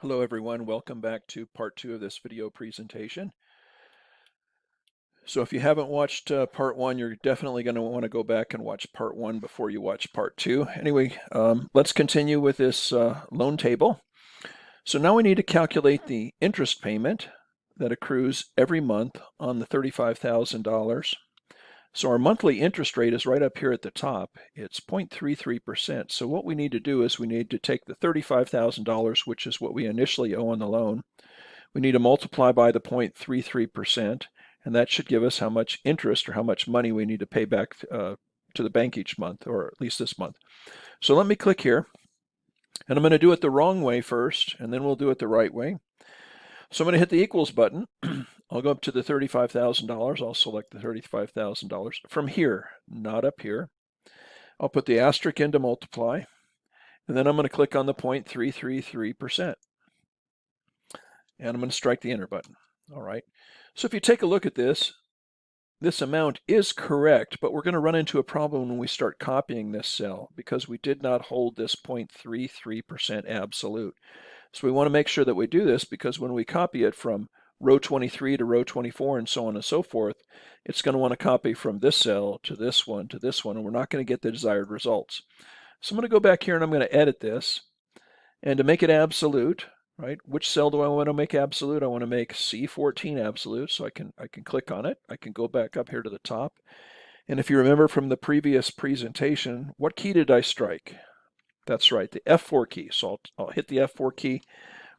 Hello everyone, welcome back to part 2 of this video presentation. So if you haven't watched part 1, you're definitely going to want to go back and watch part 1 before you watch part 2. Anyway, let's continue with this loan table. So now we need to calculate the interest payment that accrues every month on the $35,000. So our monthly interest rate is right up here at the top. It's 0.33%. So what we need to do is we need to take the $35,000, which is what we initially owe on the loan. We need to multiply by the 0.33%, and that should give us how much interest or how much money we need to pay back to the bank each month, or at least this month. So let me click here, and I'm going to do it the wrong way first, and then we'll do it the right way. So I'm going to hit the equals button. I'll go up to the $35,000. I'll select the $35,000 from here, not up here. I'll put the asterisk in to multiply, and then I'm going to click on the 0.333%. And I'm going to strike the enter button. All right. So if you take a look at this, this amount is correct, but we're going to run into a problem when we start copying this cell because we did not hold this 0.33% absolute. So we want to make sure that we do this because when we copy it from row 23 to row 24 and so on and so forth, it's going to want to copy from this cell to this one, and we're not going to get the desired results. So I'm going to go back here and I'm going to edit this. And to make it absolute, right, which cell do I want to make absolute? I want to make C14 absolute, so I can click on it. I can go back up here to the top. And if you remember from the previous presentation, what key did I strike? That's right, the F4 key. So I'll hit the F4 key,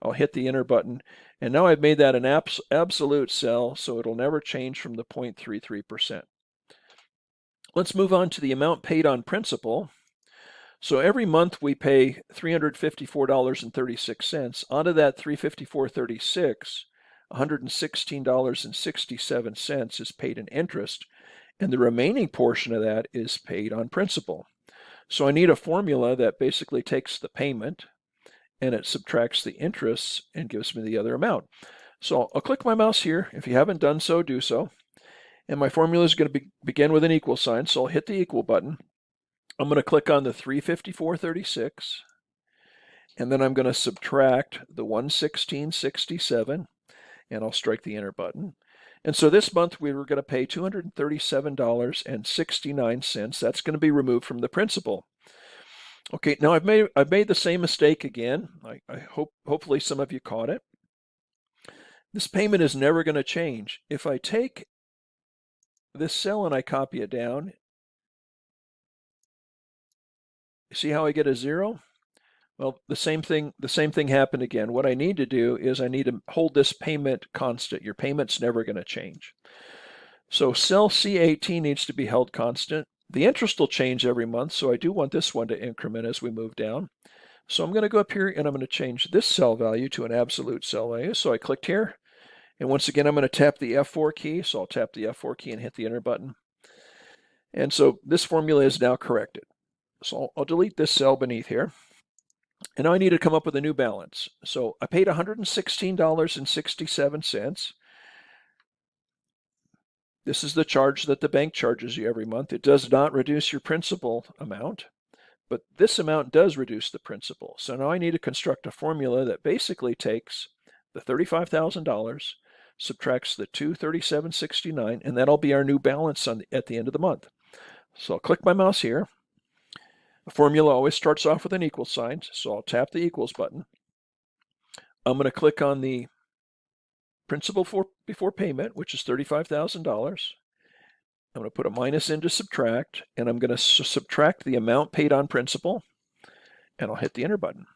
I'll hit the enter button, and now I've made that an absolute cell, so it'll never change from the 0.33%. Let's move on to the amount paid on principal. So every month we pay $354.36. Out of that $354.36, $116.67 is paid in interest, and the remaining portion of that is paid on principal. So I need a formula that basically takes the payment and it subtracts the interest and gives me the other amount. So I'll click my mouse here. If you haven't done so, do so. And my formula is going to begin with an equal sign, so I'll hit the equal button. I'm going to click on the 354.36, and then I'm going to subtract the 116.67, and I'll strike the enter button. And so this month we were going to pay $237.69. That's going to be removed from the principal. Okay, now I've made the same mistake again. Hopefully some of you caught it. This payment is never going to change. If I take this cell and I copy it down, see how I get a 0? Well, the same thing happened again. What I need to do is I need to hold this payment constant. Your payment's never going to change. So cell C18 needs to be held constant. The interest will change every month, so I do want this one to increment as we move down. So I'm going to go up here and I'm going to change this cell value to an absolute cell value. So I clicked here, and once again I'm going to tap the F4 key. So I'll tap the F4 key and hit the enter button. And so this formula is now corrected. So I'll delete this cell beneath here. And now I need to come up with a new balance. So I paid $116.67. This is the charge that the bank charges you every month. It does not reduce your principal amount, but this amount does reduce the principal. So now I need to construct a formula that basically takes the $35,000, subtracts the $237.69, and that'll be our new balance at the end of the month. So I'll click my mouse here. The formula always starts off with an equal sign, so I'll tap the equals button. I'm going to click on the principal before payment, which is $35,000. I'm going to put a minus in to subtract, and I'm going to subtract the amount paid on principal, and I'll hit the enter button.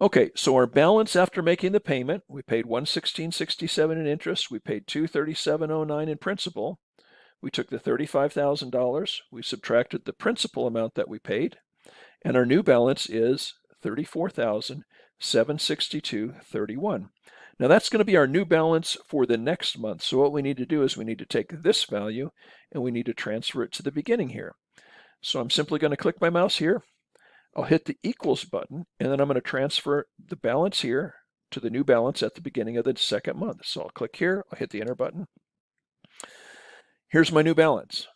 Okay, so our balance after making the payment, we paid $116.67 in interest, we paid $237.09 in principal. We took the $35,000, we subtracted the principal amount that we paid, and our new balance is $34,762.31. Now that's going to be our new balance for the next month. So what we need to do is we need to take this value and we need to transfer it to the beginning here. So I'm simply going to click my mouse here. I'll hit the equals button, and then I'm going to transfer the balance here to the new balance at the beginning of the second month. So I'll click here, I'll hit the enter button. Here's my new balance.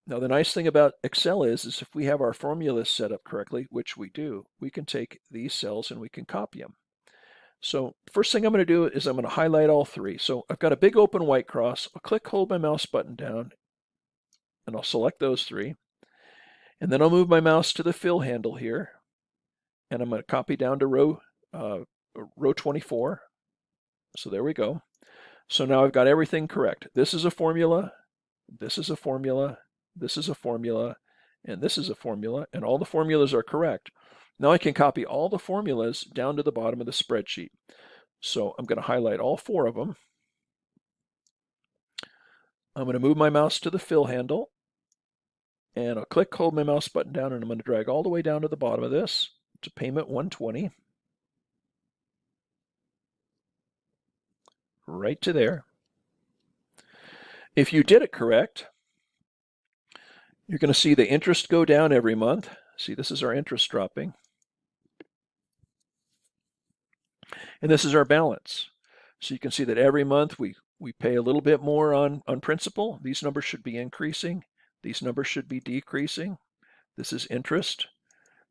Now the nice thing about Excel is if we have our formulas set up correctly, which we do, we can take these cells and we can copy them. So first thing I'm going to do is I'm going to highlight all three. So I've got a big open white cross. I'll click, hold my mouse button down, and I'll select those three. And then I'll move my mouse to the fill handle here, and I'm going to copy down to row 24. So there we go. So now I've got everything correct. This is a formula, this is a formula, this is a formula, and this is a formula, and all the formulas are correct. Now I can copy all the formulas down to the bottom of the spreadsheet. So I'm going to highlight all four of them. I'm going to move my mouse to the fill handle, and I'll click, hold my mouse button down, and I'm going to drag all the way down to the bottom of this to payment 120. Right to there. If you did it correct, you're going to see the interest go down every month. See, this is our interest dropping. And this is our balance. So you can see that every month we pay a little bit more on principal. These numbers should be increasing. These numbers should be decreasing. This is interest.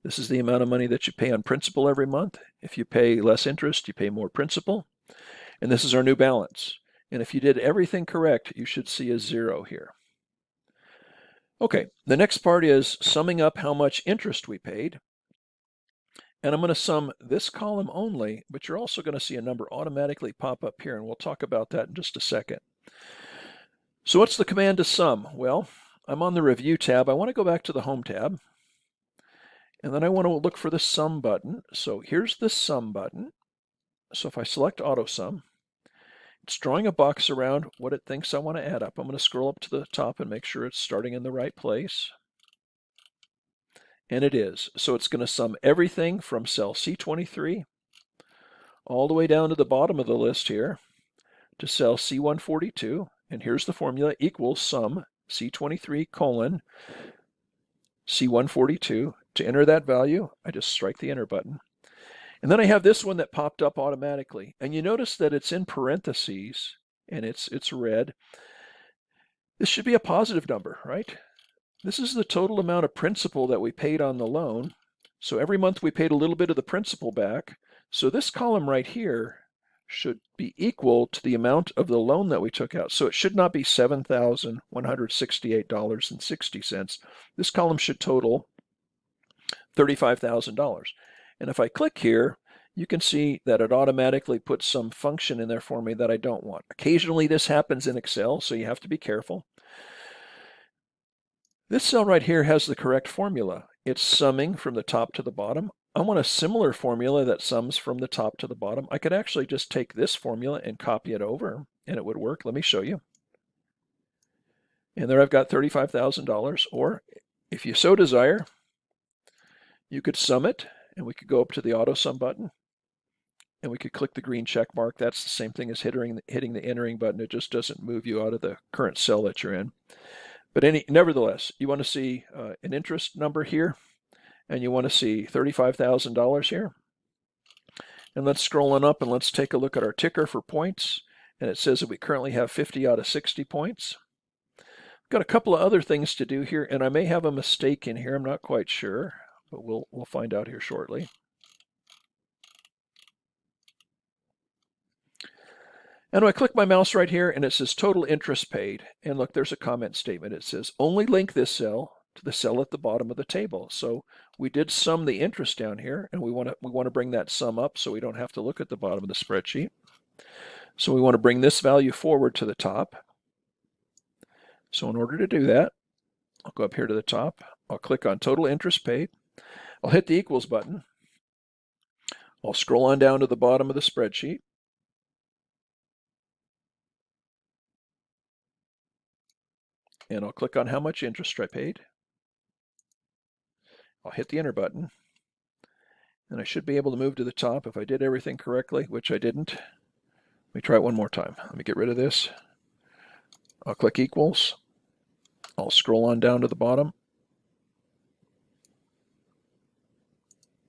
This is the amount of money that you pay on principal every month. If you pay less interest, you pay more principal. And this is our new balance. And if you did everything correct, you should see a 0 here. Okay, the next part is summing up how much interest we paid. And I'm going to sum this column only, but you're also going to see a number automatically pop up here, and we'll talk about that in just a second. So what's the command to sum? Well, I'm on the Review tab. I want to go back to the Home tab, and then I want to look for the Sum button. So here's the Sum button. So if I select Auto Sum, it's drawing a box around what it thinks I want to add up. I'm going to scroll up to the top and make sure it's starting in the right place. And it is. So it's going to sum everything from cell C23 all the way down to the bottom of the list here to cell C142. And here's the formula, equals sum C23 colon C142. To enter that value, I just strike the enter button. And then I have this one that popped up automatically. And you notice that it's in parentheses and it's red. This should be a positive number, right? This is the total amount of principal that we paid on the loan. So every month we paid a little bit of the principal back. So this column right here should be equal to the amount of the loan that we took out. So it should not be $7,168.60. This column should total $35,000. And if I click here, you can see that it automatically puts some function in there for me that I don't want. Occasionally this happens in Excel, so you have to be careful. This cell right here has the correct formula. It's summing from the top to the bottom. I want a similar formula that sums from the top to the bottom. I could actually just take this formula and copy it over, and it would work. Let me show you. And there I've got $35,000, or if you so desire, you could sum it, and we could go up to the Auto Sum button, and we could click the green check mark. That's the same thing as hitting the entering button. It just doesn't move you out of the current cell that you're in. But nevertheless, you want to see an interest number here, and you want to see $35,000 here. And let's scroll on up and let's take a look at our ticker for points. And it says that we currently have 50 out of 60 points. Got a couple of other things to do here, and I may have a mistake in here. I'm not quite sure, but we'll find out here shortly. And I click my mouse right here, and it says total interest paid. And look, there's a comment statement. It says only link this cell to the cell at the bottom of the table. So we did sum the interest down here, and we want to bring that sum up so we don't have to look at the bottom of the spreadsheet. So we want to bring this value forward to the top. So in order to do that, I'll go up here to the top. I'll click on total interest paid. I'll hit the equals button. I'll scroll on down to the bottom of the spreadsheet. And I'll click on how much interest I paid. I'll hit the enter button. And I should be able to move to the top if I did everything correctly, which I didn't. Let me try it one more time. Let me get rid of this. I'll click equals. I'll scroll on down to the bottom.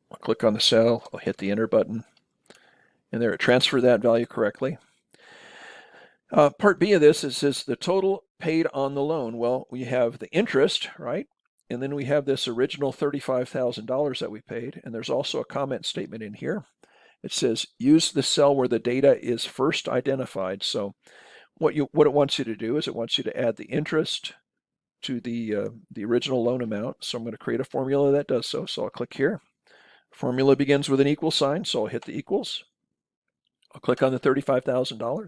I'll click on the cell. I'll hit the enter button. And there, it transferred that value correctly. Part B of this is the total paid on the loan. Well, we have the interest, right? And then we have this original $35,000 that we paid. And there's also a comment statement in here. It says use the cell where the data is first identified. So what it wants you to do is it wants you to add the interest to the original loan amount. So I'm going to create a formula that does so. So I'll click here. Formula begins with an equal sign, so I'll hit the equals. I'll click on the $35,000.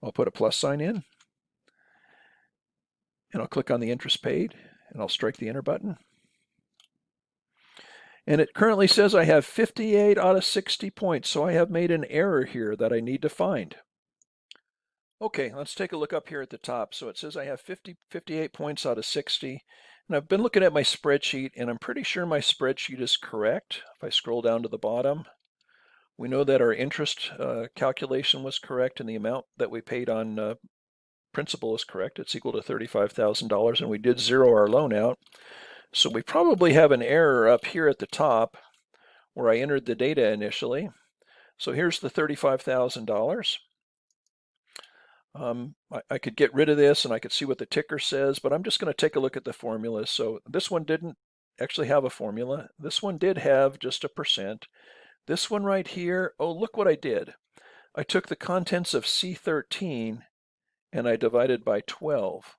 I'll put a plus sign in, and I'll click on the interest paid, and I'll strike the enter button. And it currently says I have 58 out of 60 points, so I have made an error here that I need to find. Okay, let's take a look up here at the top. So it says I have 58 points out of 60. And I've been looking at my spreadsheet, and I'm pretty sure my spreadsheet is correct. If I scroll down to the bottom, we know that our interest calculation was correct, and the amount that we paid on principal is correct. It's equal to $35,000, and we did zero our loan out. So we probably have an error up here at the top where I entered the data initially. So here's the $35,000. I could get rid of this and I could see what the ticker says, but I'm just going to take a look at the formulas. So this one didn't actually have a formula. This one did have just a percent. This one right here, oh, look what I did. I took the contents of C13 and I divided by 12.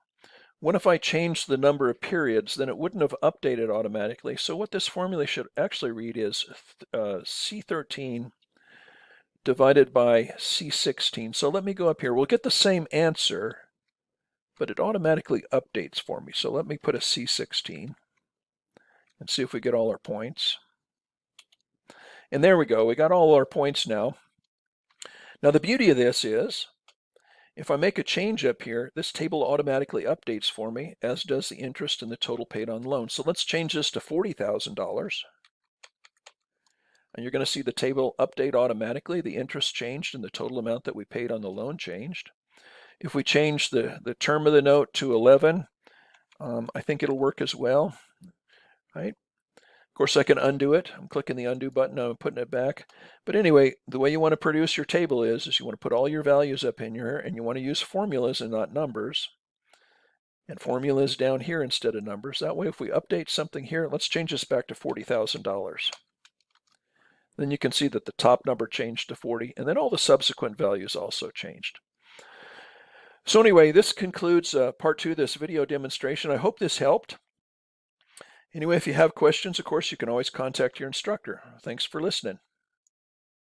What if I changed the number of periods? Then it wouldn't have updated automatically. So what this formula should actually read is C13 divided by C16. So let me go up here. We'll get the same answer, but it automatically updates for me. So let me put a C16 and see if we get all our points. And there we go. We got all our points now. Now the beauty of this is, if I make a change up here, this table automatically updates for me, as does the interest and the total paid on loan. So let's change this to $40,000. And you're going to see the table update automatically. The interest changed and the total amount that we paid on the loan changed. If we change the term of the note to 11, I think it'll work as well, right? Of course, I can undo it. I'm clicking the undo button. I'm putting it back. But anyway, the way you want to produce your table is you want to put all your values up in here, and you want to use formulas and not numbers. And formulas down here instead of numbers. That way, if we update something here, let's change this back to $40,000. Then you can see that the top number changed to 40, and then all the subsequent values also changed. So anyway, this concludes part 2 of this video demonstration. I hope this helped. Anyway, if you have questions, of course, you can always contact your instructor. Thanks for listening.